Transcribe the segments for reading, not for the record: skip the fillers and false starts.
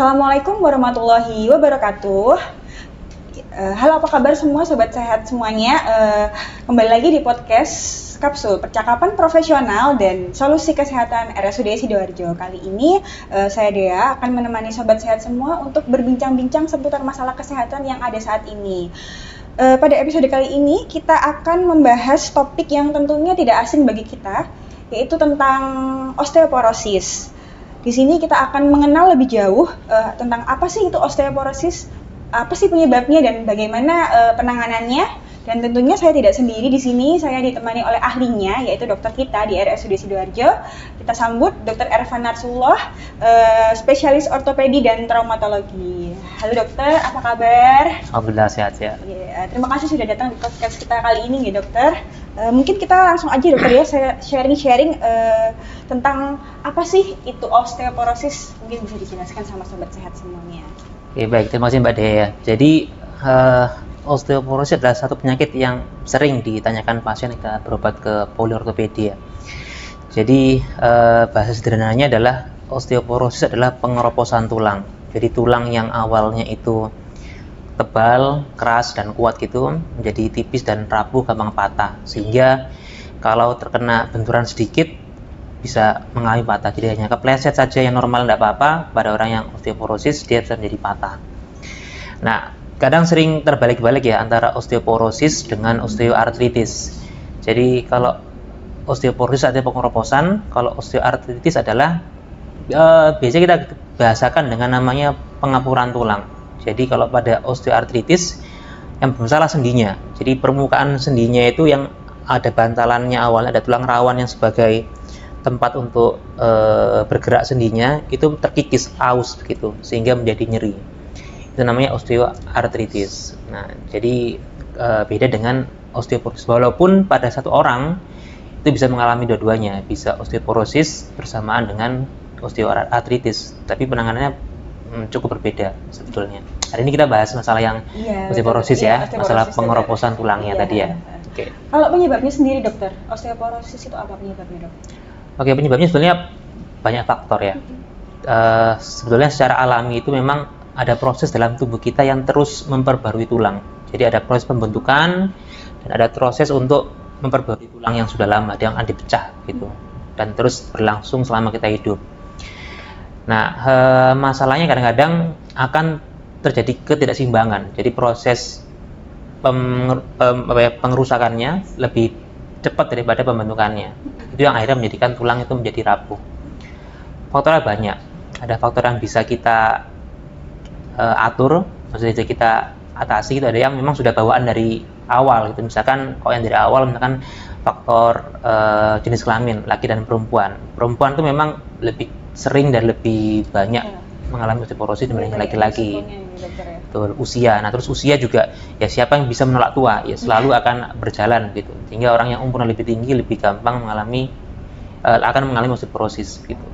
Assalamualaikum warahmatullahi wabarakatuh. Halo, apa kabar semua sobat sehat semuanya? Kembali lagi di podcast Kapsul Percakapan Profesional dan Solusi Kesehatan RSUD Sidoarjo. Kali ini saya Dea akan menemani sobat sehat semua untuk berbincang-bincang seputar masalah kesehatan yang ada saat ini. Pada episode kali ini kita akan membahas topik yang tentunya tidak asing bagi kita, yaitu tentang osteoporosis. Di sini kita akan mengenal lebih jauh tentang apa sih itu osteoporosis, apa sih penyebabnya dan bagaimana penanganannya. Dan tentunya saya tidak sendiri di sini, saya ditemani oleh ahlinya yaitu dokter kita di RSUD Sidoarjo. Kita sambut Dr. Ervan Narsullah, spesialis ortopedi dan traumatologi. Halo dokter, apa kabar? Alhamdulillah sehat ya. Terima kasih sudah datang di podcast kita kali ini ya dokter. Mungkin kita langsung aja dokter ya, saya sharing tentang apa sih itu osteoporosis, mungkin bisa dijelaskan sama sobat sehat semuanya. Oke, baik, terima kasih Mbak Dea. Jadi osteoporosis adalah satu penyakit yang sering ditanyakan pasien kita berobat ke poliortopedi ya. Jadi bahasa sederhananya adalah osteoporosis adalah pengeroposan tulang. Jadi tulang yang awalnya itu tebal, keras dan kuat gitu menjadi tipis dan rapuh, gampang patah, sehingga kalau terkena benturan sedikit bisa mengalami patah. Jadi hanya kepleset saja yang normal tidak apa-apa, pada orang yang osteoporosis dia bisa menjadi patah. Nah, kadang sering terbalik-balik ya antara osteoporosis dengan osteoartritis. Jadi kalau osteoporosis adalah pengeroposan, kalau osteoartritis adalah biasanya kita bahasakan dengan namanya pengapuran tulang. Jadi kalau pada osteoartritis yang bermasalah sendinya, jadi permukaan sendinya itu yang ada bantalannya awalnya, ada tulang rawan yang sebagai tempat untuk bergerak sendinya itu terkikis, aus begitu, sehingga menjadi nyeri. Itu namanya osteoartritis. Nah, jadi beda dengan osteoporosis. Walaupun pada satu orang itu bisa mengalami dua-duanya, bisa osteoporosis bersamaan dengan osteoartritis, tapi penanganannya cukup berbeda sebetulnya. Hari ini kita bahas masalah yang osteoporosis ya, masalah pengeroposan tulangnya tadi ya. Oke. Kalau penyebabnya sendiri dokter, osteoporosis itu apa penyebabnya dok? Oke, penyebabnya sebenarnya banyak faktor ya. Sebetulnya secara alami itu memang ada proses dalam tubuh kita yang terus memperbarui tulang. Jadi ada proses pembentukan dan ada proses untuk memperbarui tulang yang sudah lama, yang dipecah gitu, dan terus berlangsung selama kita hidup. Nah, masalahnya kadang-kadang akan terjadi ketidakseimbangan. Jadi proses pengerusakannya lebih cepat daripada pembentukannya. Itu yang akhirnya menjadikan tulang itu menjadi rapuh. Faktornya banyak. Ada faktor yang bisa kita atur, maksudnya kita atasi. Itu ada yang memang sudah bawaan dari awal gitu. Misalkan kalau yang dari awal misalkan faktor jenis kelamin laki dan perempuan. Perempuan itu memang lebih sering dan lebih banyak mengalami osteoporosis dibanding laki-laki. Betul, usia. Nah, terus usia juga ya, siapa yang bisa menolak tua ya selalu akan berjalan gitu. Sehingga orang yang umurnya lebih tinggi lebih gampang akan mengalami osteoporosis gitu.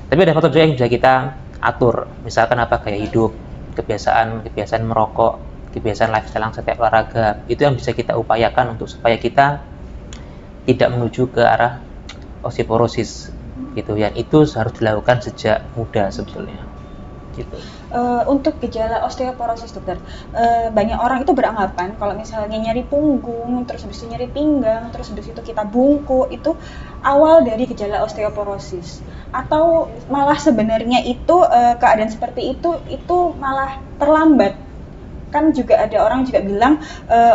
Tapi ada faktor juga yang bisa kita atur. Misalkan apa, gaya hidup, kebiasaan merokok, kebiasaan lifestyle yang setiap olahraga. Itu yang bisa kita upayakan untuk supaya kita tidak menuju ke arah osteoporosis gitu ya. Itu harus dilakukan sejak muda sebetulnya gitu. Untuk gejala osteoporosis dokter, banyak orang itu beranggapan kalau misalnya nyeri punggung, terus habis itu nyeri pinggang, terus habis itu kita bungkuk, itu awal dari gejala osteoporosis. Atau malah sebenarnya itu keadaan seperti itu malah terlambat. Kan juga ada orang juga bilang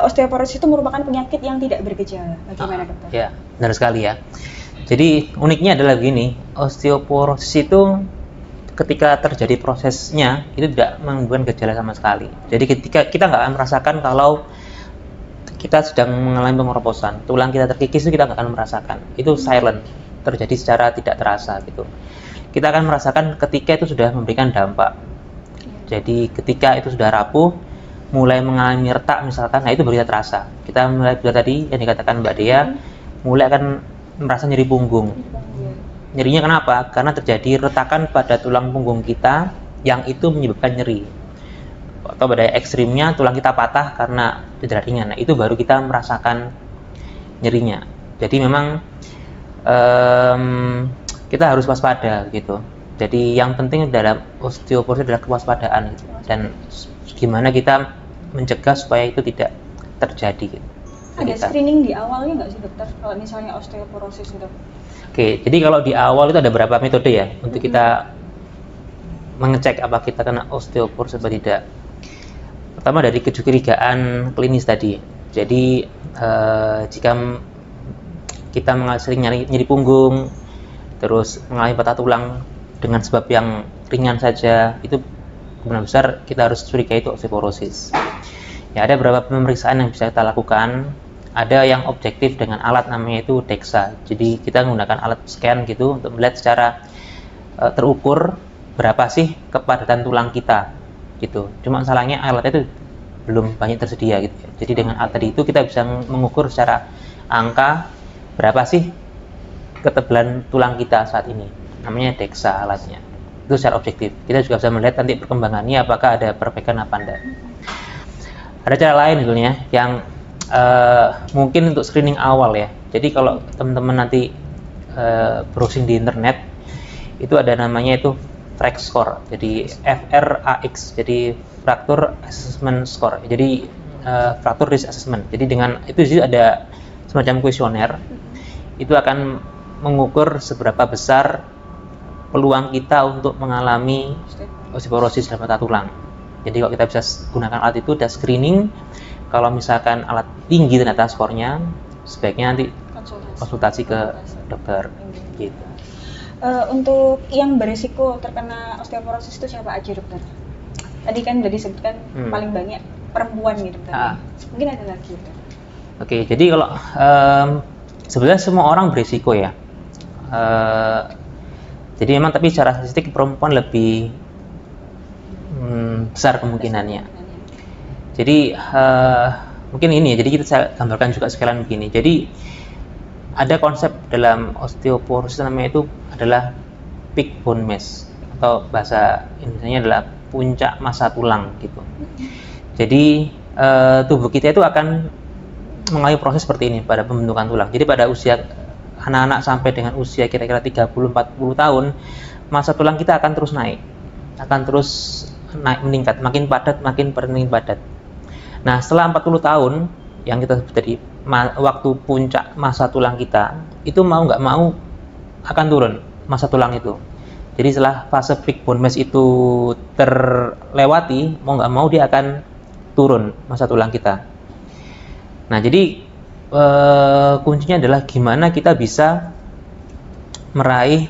osteoporosis itu merupakan penyakit yang tidak bergejala. Bagaimana dokter? Ya, benar sekali ya. Jadi uniknya adalah begini, osteoporosis itu ketika terjadi prosesnya itu tidak menimbulkan gejala sama sekali. Jadi ketika kita nggak akan merasakan kalau kita sedang mengalami pengeroposan, tulang kita terkikis itu kita nggak akan merasakan. Itu silent, terjadi secara tidak terasa gitu. Kita akan merasakan ketika itu sudah memberikan dampak. Jadi ketika itu sudah rapuh, mulai mengalami retak misalkan, nah itu baru kita terasa. Kita mulai belajar tadi yang dikatakan Mbak Dea, mulai akan merasa nyeri punggung. Nyerinya kenapa? Karena terjadi retakan pada tulang punggung kita yang itu menyebabkan nyeri. Atau pada ekstrimnya tulang kita patah karena cedera ringan. Nah, itu baru kita merasakan nyerinya. Jadi memang kita harus waspada gitu. Jadi yang penting dalam osteoporosis adalah kewaspadaan gitu. Dan gimana kita mencegah supaya itu tidak terjadi gitu. Ada screening di awalnya nggak sih dokter kalau misalnya osteoporosis itu? Oke, jadi kalau di awal itu ada beberapa metode ya untuk kita mengecek apa kita kena osteoporosis atau tidak. Pertama dari kecurigaan klinis tadi. Jadi jika kita sering nyeri punggung, terus mengalami patah tulang dengan sebab yang ringan saja, itu kemungkinan besar kita harus curigai itu osteoporosis. Ya, ada beberapa pemeriksaan yang bisa kita lakukan. Ada yang objektif dengan alat namanya itu DEXA. Jadi kita menggunakan alat scan gitu untuk melihat secara terukur berapa sih kepadatan tulang kita gitu. Cuma masalahnya alatnya itu belum banyak tersedia gitu. Jadi dengan alat tadi itu kita bisa mengukur secara angka berapa sih ketebalan tulang kita saat ini. Namanya DEXA alatnya. Itu secara objektif. Kita juga bisa melihat nanti perkembangannya apakah ada perbaikan apa enggak. Ada cara lain sebenarnya yang mungkin untuk screening awal ya. Jadi kalau teman-teman nanti browsing di internet itu ada namanya itu FRAX score. Jadi FRAX. Jadi Fracture Assessment Score. Jadi Fracture Risk Assessment. Jadi dengan itu ada semacam kuesioner. Itu akan mengukur seberapa besar peluang kita untuk mengalami osteoporosis dalam patah tulang. Jadi kalau kita bisa gunakan alat itu, ada screening. Kalau misalkan alat tinggi ternyata skornya, sebaiknya nanti konsultasi ke dokter. Gitu. Untuk yang berisiko terkena osteoporosis itu siapa aja dokter? Tadi kan udah disebutkan paling banyak perempuan gitu kan. Mungkin ada lagi dokter. Oke, jadi kalau sebenarnya semua orang berisiko ya. Jadi memang tapi secara statistik perempuan lebih besar kemungkinannya. Jadi mungkin ini ya, jadi kita saya gambarkan juga sekalian begini. Jadi ada konsep dalam osteoporosis namanya itu adalah peak bone mass atau bahasa Indonesianya adalah puncak massa tulang gitu. Jadi tubuh kita itu akan mengalami proses seperti ini pada pembentukan tulang. Jadi pada usia anak-anak sampai dengan usia kira-kira 30-40 tahun, massa tulang kita akan terus naik. Akan terus naik meningkat, makin padat. Nah, setelah 40 tahun yang kita sebut tadi, waktu puncak massa tulang kita, itu mau nggak mau akan turun massa tulang itu. Jadi setelah fase peak bone mass itu terlewati, mau nggak mau dia akan turun massa tulang kita. Nah, jadi kuncinya adalah gimana kita bisa meraih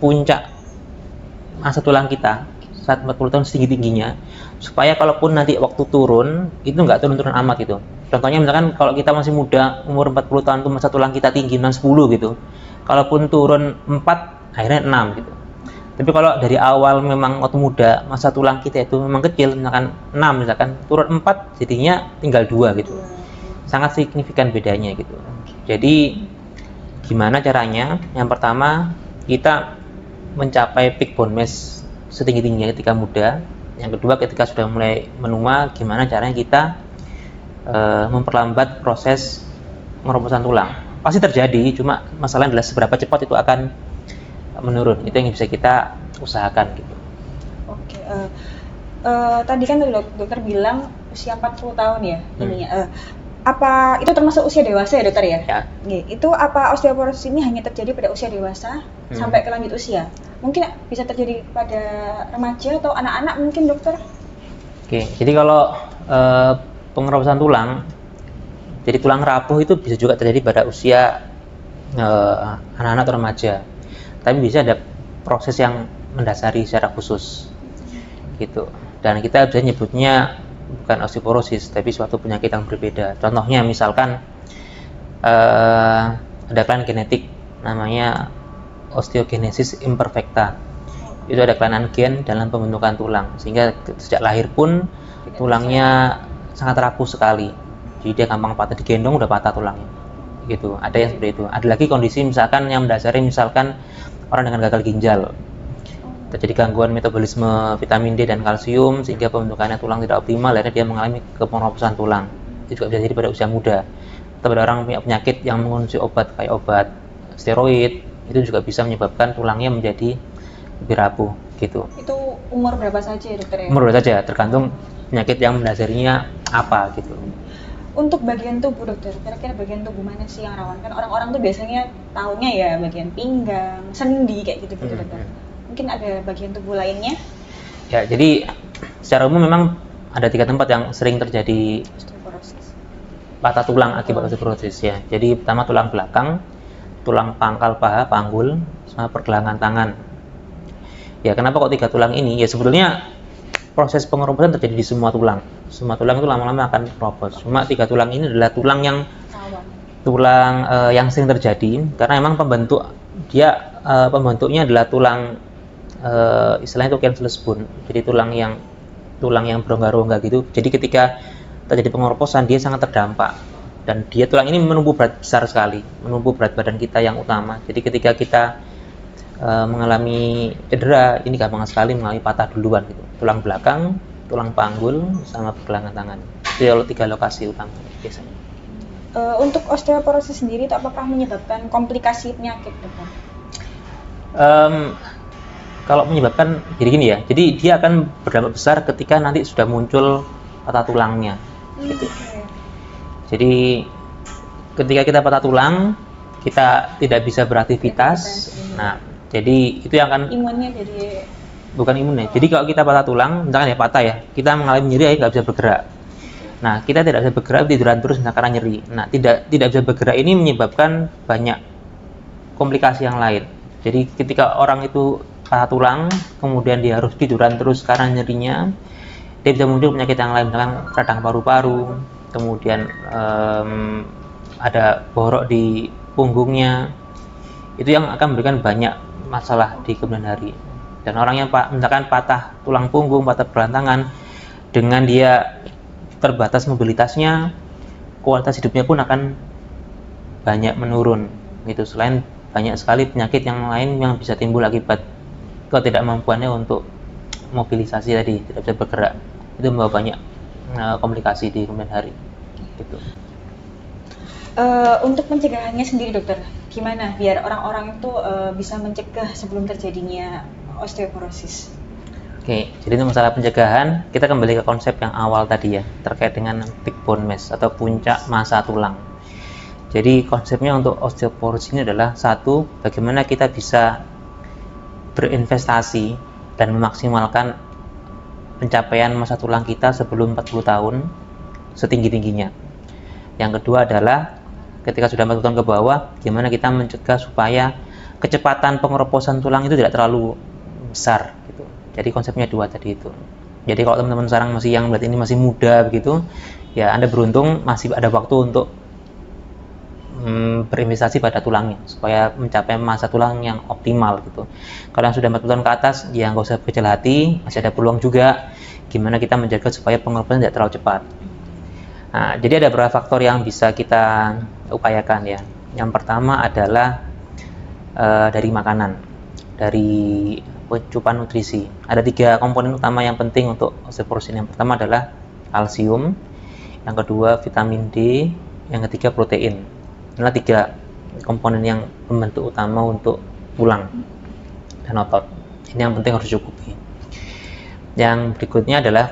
puncak massa tulang kita saat 40 tahun setinggi-tingginya, supaya kalaupun nanti waktu turun itu nggak turun-turun amat gitu. Contohnya misalkan kalau kita masih muda, umur 40 tahun tuh massa tulang kita tinggi 10 gitu, kalaupun turun 4 akhirnya 6 gitu. Tapi kalau dari awal memang waktu muda massa tulang kita itu memang kecil, misalkan 6, misalkan turun 4 jadinya tinggal 2 gitu. Sangat signifikan bedanya gitu. Jadi gimana caranya? Yang pertama kita mencapai peak bone mass setinggi-tingginya ketika muda. Yang kedua ketika sudah mulai menua, gimana caranya kita memperlambat proses pengeroposan tulang. Pasti terjadi, cuma masalahnya adalah seberapa cepat itu akan menurun. Itu yang bisa kita usahakan gitu. Oke, tadi kan dokter bilang usia 40 tahun ya ininya. Apa itu termasuk usia dewasa ya dokter ya? Ya. Itu apa osteoporosis ini hanya terjadi pada usia dewasa sampai ke lanjut usia? Mungkin bisa terjadi pada remaja atau anak-anak mungkin dokter? Oke, jadi kalau pengeroposan tulang, jadi tulang rapuh itu bisa juga terjadi pada usia anak-anak atau remaja. Tapi bisa ada proses yang mendasari secara khusus gitu. Dan kita bisa nyebutnya bukan osteoporosis, tapi suatu penyakit yang berbeda. Contohnya misalkan ada kelainan genetik namanya osteogenesis imperfecta. Itu ada kelainan gen dalam pembentukan tulang, sehingga sejak lahir pun tulangnya sangat rapuh sekali. Jadi dia gampang patah, digendong udah patah tulangnya. Gitu. Ada yang seperti itu. Ada lagi kondisi misalkan yang mendasari misalkan orang dengan gagal ginjal. Terjadi gangguan metabolisme vitamin D dan kalsium sehingga pembentukannya tulang tidak optimal, akhirnya dia mengalami kepengeroposan tulang. Itu juga bisa jadi pada usia muda. Atau pada orang punya penyakit yang mengonsumsi obat kayak obat steroid itu juga bisa menyebabkan tulangnya menjadi lebih rapuh gitu. Itu umur berapa saja ya dokter ya? Umur saja, tergantung penyakit yang mendasarinya apa gitu. Untuk bagian tubuh dokter, kira-kira bagian tubuh mana sih yang rawan? Kan orang-orang tuh biasanya taunya ya bagian pinggang, sendi kayak gitu-gitu dokter. Mungkin ada bagian tubuh lainnya? Ya, jadi secara umum memang ada 3 tempat yang sering terjadi Osteoporosis. patah tulang akibat osteoporosis ya. Jadi pertama tulang belakang, tulang pangkal paha, panggul, sama pergelangan tangan. Ya, kenapa kok 3 tulang ini? Ya sebetulnya proses pengeroposan terjadi di semua tulang. Semua tulang itu lama-lama akan keropos. Cuma 3 tulang ini adalah tulang yang yang sering terjadi karena memang pembentuknya adalah tulang istilahnya itu cancellous bone. Jadi tulang yang berongga-rongga gitu. Jadi ketika terjadi pengeroposan dia sangat terdampak dan tulang ini menumbuh besar sekali, menumbuh berat badan kita yang utama. Jadi ketika kita mengalami cedera, ini gampang sekali mengalami patah duluan gitu. Tulang belakang, tulang panggul, sama pergelangan tangan. Itu 3 lokasi utama biasanya. Untuk osteoporosis sendiri itu apakah menyebabkan komplikasi penyakit dokter? Kalau menyebabkan gini ya, jadi dia akan berdampak besar ketika nanti sudah muncul patah tulangnya gitu. Jadi ketika kita patah tulang, kita tidak bisa beraktivitas. Nah, jadi itu yang akan imunnya jadi bukan imunnya. Jadi kalau kita patah tulang, misalkan ya patah ya, kita mengalami nyeri, nggak bisa bergerak. Nah, kita tidak bisa bergerak, tiduran terus karena nyeri. Nah, tidak bisa bergerak ini menyebabkan banyak komplikasi yang lain. Jadi ketika orang itu patah tulang, kemudian dia harus tiduran terus karena nyerinya, dia bisa muncul penyakit yang lain, misalkan radang paru-paru, kemudian ada borok di punggungnya. Itu yang akan memberikan banyak masalah di kemudian hari. Dan orang yang misalkan patah tulang punggung, patah pergelangan, dengan dia terbatas mobilitasnya, kualitas hidupnya pun akan banyak menurun gitu. Selain banyak sekali penyakit yang lain yang bisa timbul akibat ketidakmampuannya untuk mobilisasi tadi, tidak bisa bergerak, itu membawa banyak komplikasi di kemudian hari gitu. Untuk pencegahannya sendiri dokter, gimana biar orang-orang itu bisa mencegah sebelum terjadinya osteoporosis? Oke, jadi untuk masalah pencegahan, kita kembali ke konsep yang awal tadi ya, terkait dengan peak bone mass atau puncak massa tulang. Jadi konsepnya untuk osteoporosis ini adalah satu, bagaimana kita bisa berinvestasi dan memaksimalkan pencapaian massa tulang kita sebelum 40 tahun setinggi-tingginya. Yang kedua adalah ketika sudah 40 tahun ke bawah, gimana kita mencegah supaya kecepatan pengeroposan tulang itu tidak terlalu besar gitu. Jadi konsepnya 2 tadi itu. Jadi kalau teman-teman sekarang yang melihat ini masih muda begitu, ya Anda beruntung masih ada waktu untuk berinvestasi pada tulangnya supaya mencapai massa tulang yang optimal gitu. Kalau yang sudah 40 tahun ke atas, ya nggak usah berkecil hati, masih ada peluang juga. Gimana kita menjaga supaya pengeroposan tidak terlalu cepat. Nah, jadi ada beberapa faktor yang bisa kita upayakan ya. Yang pertama adalah dari makanan, dari cukupan nutrisi. Ada 3 komponen utama yang penting untuk osteoporosis. Yang pertama adalah kalsium, yang kedua vitamin D, yang ketiga protein. Inilah 3 komponen yang membentuk utama untuk tulang dan otot. Ini yang penting harus dicukupi. Yang berikutnya adalah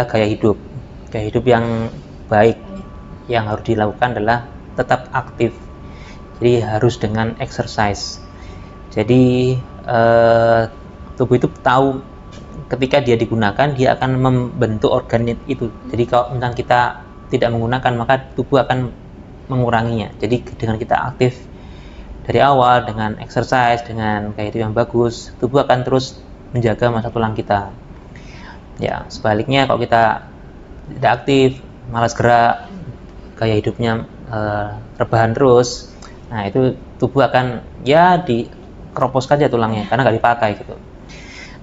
gaya hidup. Gaya hidup yang baik yang harus dilakukan adalah tetap aktif. Jadi harus dengan exercise. Jadi tubuh itu tahu ketika dia digunakan dia akan membentuk organ itu. Jadi kalau misalnya kita tidak menggunakan maka tubuh akan menguranginya. Jadi dengan kita aktif dari awal dengan exercise, dengan gaya hidup yang bagus, tubuh akan terus menjaga massa tulang kita. Ya, sebaliknya kalau kita tidak aktif, malas gerak, gaya hidupnya rebahan terus, nah itu tubuh akan ya dikeroposkan ya tulangnya karena nggak dipakai gitu.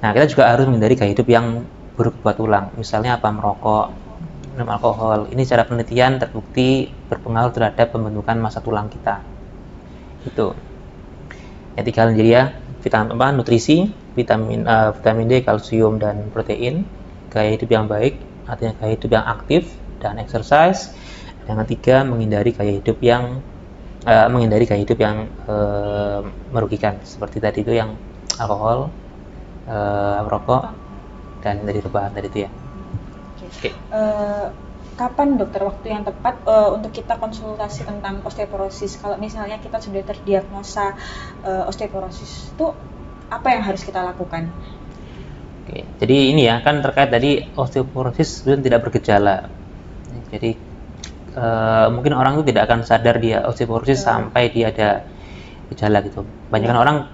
Nah, kita juga harus menghindari gaya hidup yang buruk buat tulang. Misalnya apa? Merokok, minum alkohol. Ini secara penelitian terbukti berpengaruh terhadap pembentukan massa tulang kita. Itu. Yang 3 jadi ya, nutrisi, vitamin D, kalsium dan protein, gaya hidup yang baik, artinya gaya hidup yang aktif dan exercise. Dan yang 3 menghindari gaya hidup yang menghindari gaya hidup yang merugikan seperti tadi itu yang alkohol, rokok, dan dari rebahan tadi itu ya. Oke. Kapan dokter waktu yang tepat untuk kita konsultasi tentang osteoporosis? Kalau misalnya kita sudah terdiagnosa osteoporosis, itu apa yang harus kita lakukan? Oke, jadi ini ya kan terkait tadi osteoporosis sebenarnya tidak bergejala. Jadi mungkin orang itu tidak akan sadar dia osteoporosis sampai dia ada gejala gitu. Banyak orang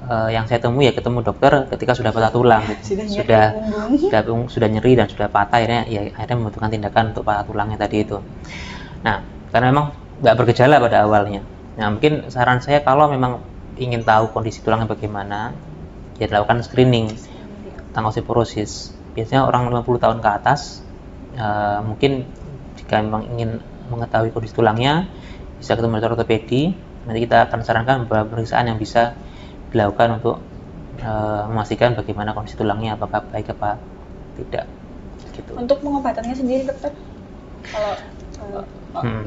yang saya temui ya ketemu dokter ketika sudah patah tulang, sudah nyeri dan sudah patah, akhirnya membutuhkan tindakan untuk patah tulangnya tadi itu. Nah, karena memang nggak bergejala pada awalnya. Nah, mungkin saran saya kalau memang ingin tahu kondisi tulangnya bagaimana, ya dilakukan screening tentang osteoporosis. Biasanya orang 50 tahun ke atas, mungkin jika memang ingin mengetahui kondisi tulangnya, bisa ketemu dokter ortopedi. Nanti kita akan sarankan beberapa pemeriksaan yang bisa dilakukan untuk memastikan bagaimana kondisi tulangnya, apakah baik apa tidak gitu. Untuk pengobatannya sendiri dokter, kalau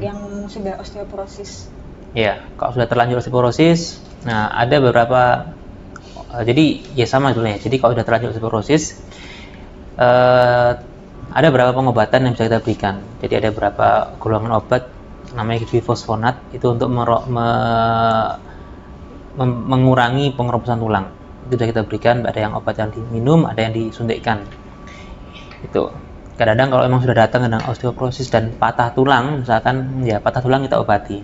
yang sudah osteoporosis? Ya, kalau sudah terlanjur osteoporosis, nah ada beberapa jadi ya sama dulu ya. Jadi kalau sudah terlanjur osteoporosis, ada beberapa pengobatan yang bisa kita berikan. Jadi ada beberapa golongan obat namanya bifosfonat, itu untuk mengurangi pengeroposan tulang. Itu sudah kita berikan. Ada yang obat yang diminum, ada yang disuntikkan. Itu kadang-kadang kalau memang sudah datang dengan osteoporosis dan patah tulang, misalkan ya patah tulang kita obati.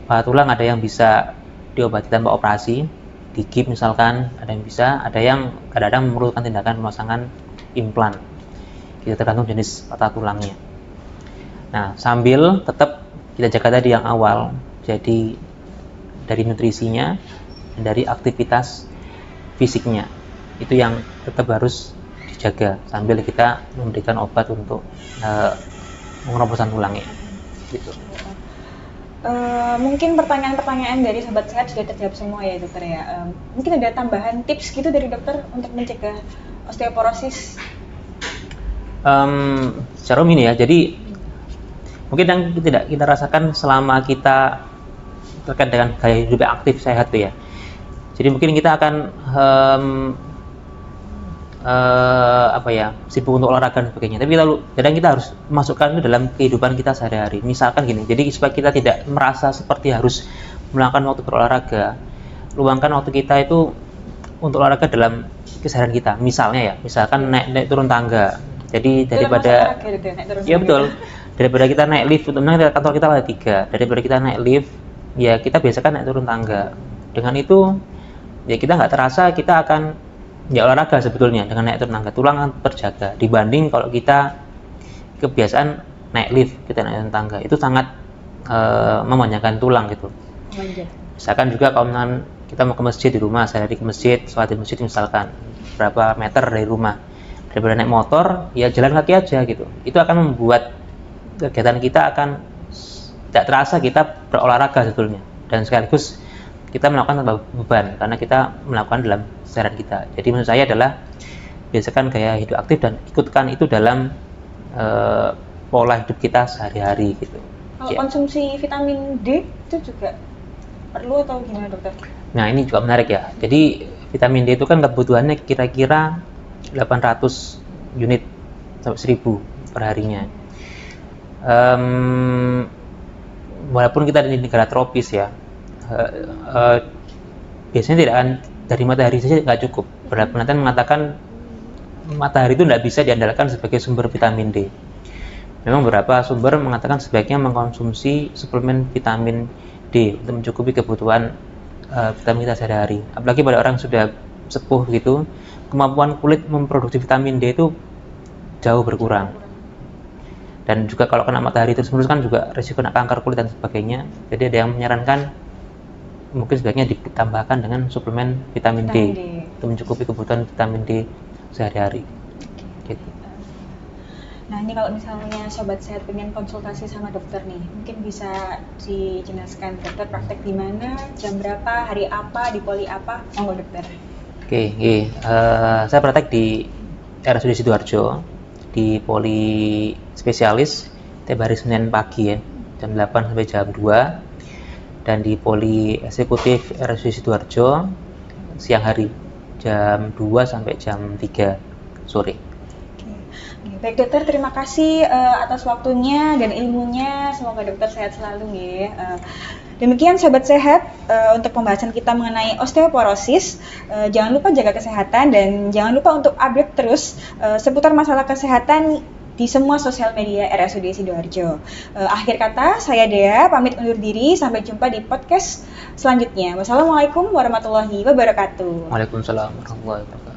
Patah tulang ada yang bisa diobati tanpa operasi, digip misalkan, ada yang bisa, ada yang kadang-kadang memerlukan tindakan pemasangan implan. Kita tergantung jenis patah tulangnya. Nah, sambil tetap kita jaga tadi yang awal, jadi dari nutrisinya, dari aktivitas fisiknya, itu yang tetap harus dijaga sambil kita memberikan obat untuk pengeroposan tulangnya gitu. Mungkin pertanyaan-pertanyaan dari sobat sehat sudah terjawab semua ya dokter ya. Mungkin ada tambahan tips gitu dari dokter untuk mencegah osteoporosis? Secara umum ini ya, jadi mungkin yang tidak kita rasakan selama kita terkait dengan gaya hidup yang aktif sehat tuh ya. Jadi mungkin kita akan sibuk untuk olahraga dan sebagainya. Tapi kadang kita harus masukkan itu dalam kehidupan kita sehari-hari. Misalkan gini, jadi supaya kita tidak merasa seperti harus meluangkan waktu berolahraga, luangkan waktu kita itu untuk olahraga dalam keseharian kita. Misalnya ya, misalkan naik turun tangga. Jadi daripada ya betul, daripada kita naik lift, untungnya kantor kita ada 3. Daripada kita naik lift, ya kita biasakan naik turun tangga. Dengan itu ya kita nggak terasa kita akan ya olahraga sebetulnya dengan naik turun tangga. Tulang akan terjaga dibanding kalau kita kebiasaan naik lift, kita naik turun tangga, itu sangat memanjangkan tulang gitu. Misalkan juga kalau kita mau ke masjid di rumah, sehari ke masjid, sholat di masjid misalkan berapa meter dari rumah, daripada naik motor ya jalan kaki aja gitu. Itu akan membuat kegiatan kita akan tidak terasa kita berolahraga sebetulnya, dan sekaligus kita melakukan tanpa beban karena kita melakukan dalam keseharian kita. Jadi menurut saya adalah biasakan gaya hidup aktif dan ikutkan itu dalam pola hidup kita sehari-hari gitu. Kalau konsumsi vitamin D itu juga perlu atau gimana dokter? Nah ini juga menarik ya. Jadi vitamin D itu kan kebutuhannya kira-kira 800 unit sampai 1000 per harinya. Walaupun kita di negara tropis ya, biasanya tidak akan dari matahari saja nggak cukup. Beberapa penelitian mengatakan matahari itu tidak bisa diandalkan sebagai sumber vitamin D. Memang beberapa sumber mengatakan sebaiknya mengkonsumsi suplemen vitamin D untuk mencukupi kebutuhan vitamin kita sehari-hari. Apalagi pada orang sudah sepuh gitu, kemampuan kulit memproduksi vitamin D itu jauh berkurang. Dan juga kalau kena matahari terus-menerus kan juga risiko kena kanker kulit dan sebagainya. Jadi ada yang menyarankan mungkin sebaiknya ditambahkan dengan suplemen vitamin D untuk mencukupi kebutuhan vitamin D sehari-hari. Gitu. Nah ini kalau misalnya sobat sehat pengen konsultasi sama dokter nih, mungkin bisa dijelaskan dokter praktek di mana, jam berapa, hari apa, di poli apa, monggo dokter. Oke, saya praktek di RSUD Sidoarjo di poli spesialis tiap hari Senin pagi ya, jam 8 sampai jam 2. dan di Poli Eksekutif RSUD Sidoarjo siang hari jam 2 sampai jam 3 sore. Baik dokter, terima kasih atas waktunya dan ilmunya. Semoga dokter sehat selalu ya. Demikian Sobat Sehat untuk pembahasan kita mengenai osteoporosis. Jangan lupa jaga kesehatan dan jangan lupa untuk update terus seputar masalah kesehatan di semua sosial media RSUD Sidoarjo. Akhir kata, saya Dea pamit undur diri. Sampai jumpa di podcast selanjutnya. Wassalamualaikum warahmatullahi wabarakatuh. Waalaikumsalam warahmatullahi wabarakatuh.